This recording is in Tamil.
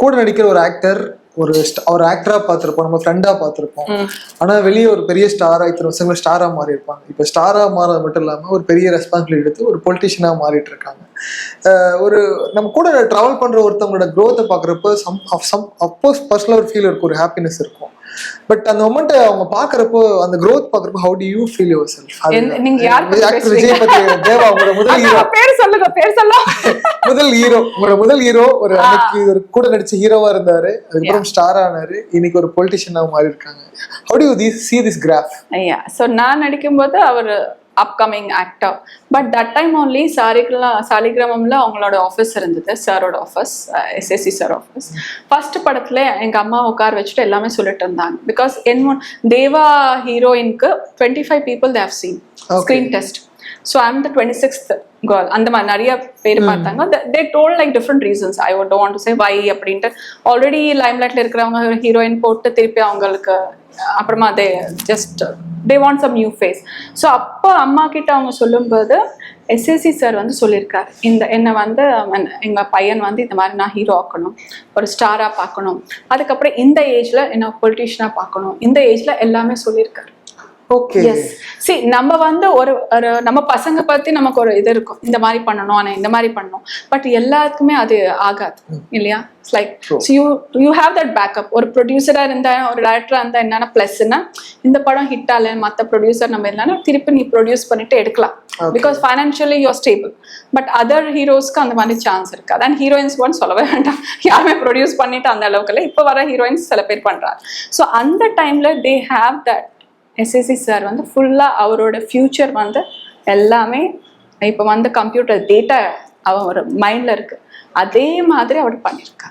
கூட நடிக்கிற ஒரு ஆக்டர் ஒரு ஆக்டரா பார்த்திருப்போம், நம்ம ஃப்ரெண்டா பார்த்திருப்போம். ஆனா வெளியே ஒரு பெரிய ஸ்டாரா இத்தனை வருஷங்கள ஸ்டாரா மாறி இருப்பாங்க. இப்ப ஸ்டாரா மாறது மட்டும் இல்லாம ஒரு பெரிய ரெஸ்பான்சிபிலிட்டி எடுத்து ஒரு பொலிட்டிஷியனா மாறிட்டு இருக்காங்க. ஒரு நம்ம கூட டிராவல் பண்ற ஒருத்தவங்களோட க்ரோத்தை பாக்குறப்ப அப்கோர்ஸ் பர்சனல் ஒரு ஃபீல் இருக்கும், ஒரு ஹாப்பினஸ் இருக்கும். பட் அந்த மொமெண்ட் அவங்க பாக்குறப்போ, அந்த க்ரோத் பாக்குறப்போ, how do you feel your self? நீங்க யார் ஆக்டர் விஜய் பத்தி, தேவா உங்களோட முதல் ஹீரோ, பேர் சொல்லுங்க, பேர் சொல்ல உங்களோட முதல் ஹீரோ, ஒரு அன்னைக்கு ஒரு கூட நடிச்ச ஹீரோவா இருந்தாரு, அதுக்கப்புறம் ஸ்டார் ஆனாரு, இன்னைக்கு ஒரு பொலிட்டிஷியனா மாறி இருக்காங்க. How do you see this graph? ஐயா, ஸோ நான் நடிக்கும்போது அவர் upcoming actor. But that time only சாலிகிராமம்ல அவங்களோட ஆஃபீஸ் இருந்தது, சாரோட office, SSC sir office. First படத்துல எங்க அம்மா உட்கார வச்சுட்டு எல்லாமே சொல்லிட்டு இருந்தாங்க. பிகாஸ் தேவா ஹீரோயினுக்கு 25 people they have seen screen test. So I'm the 26th girl. அந்த மாதிரி நிறைய பேர் பார்த்தாங்க. they told like different reasons. I don't want to say why அப்படின்ட்டு. ஆல்ரெடி லைம்லைட்ல இருக்கிறவங்க ஹீரோயின் போட்டு திருப்பி அவங்களுக்கு அப்புறமா they want some new face. So அப்போ அம்மா கிட்ட அவங்க சொல்லும்போது எஸ்எஸ்சி சார் வந்து சொல்லியிருக்காரு, என்னை வந்து எங்க பையன் வந்து இந்த மாதிரி நான் ஹீரோ ஆக்கணும், ஒரு ஸ்டாரா பார்க்கணும், அதுக்கப்புறம் இந்த ஏஜ்ல என்ன பொலிட்டிஷியனா பார்க்கணும், இந்த ஏஜ்ல எல்லாமே சொல்லியிருக்காரு. ஓகே. எஸ். சி, நம்ம வந்து ஒரு நம்ம பசங்க பத்தி நமக்கு ஒரு இது இருக்கும், இந்த மாதிரி பண்ணணும், ஆனா இந்த மாதிரி பண்ணணும். பட் எல்லாத்துக்குமே அது ஆகாது இல்லையா? It's like you have that backup. ஒரு ப்ரொடியூசரா இருந்தா, ஒரு டைரக்டரா இருந்தா என்னன்னா பிளஸ்னா, இந்த படம் ஹிட் ஆகல, மற்ற ப்ரொடியூசர் நம்ம இல்லைன்னா திருப்பி நீ ப்ரொடியூஸ் பண்ணிட்டு எடுக்கலாம். Because financially you are stable. But other ஹீரோஸ்க்கு அந்த மாதிரி சான்ஸ் இருக்காது. அண்ட் ஹீரோயின்ஸ் ஒன் சொல்லவே வேண்டாம், யாருமே ப்ரொடியூஸ் பண்ணிட்டு அந்த அளவுக்கு இல்லை. இப்போ வர ஹீரோயின்ஸ் சில பேர் பண்றாங்க. ஸோ அந்த டைம்ல they have that. SSC sir வந்து ஃபுல்லாக அவரோட ஃபியூச்சர் வந்து எல்லாமே இப்போ வந்து கம்ப்யூட்டர் டேட்டா அவர் மைண்டில் இருக்குது. அதே மாதிரி அவர் பண்ணியிருக்காரு.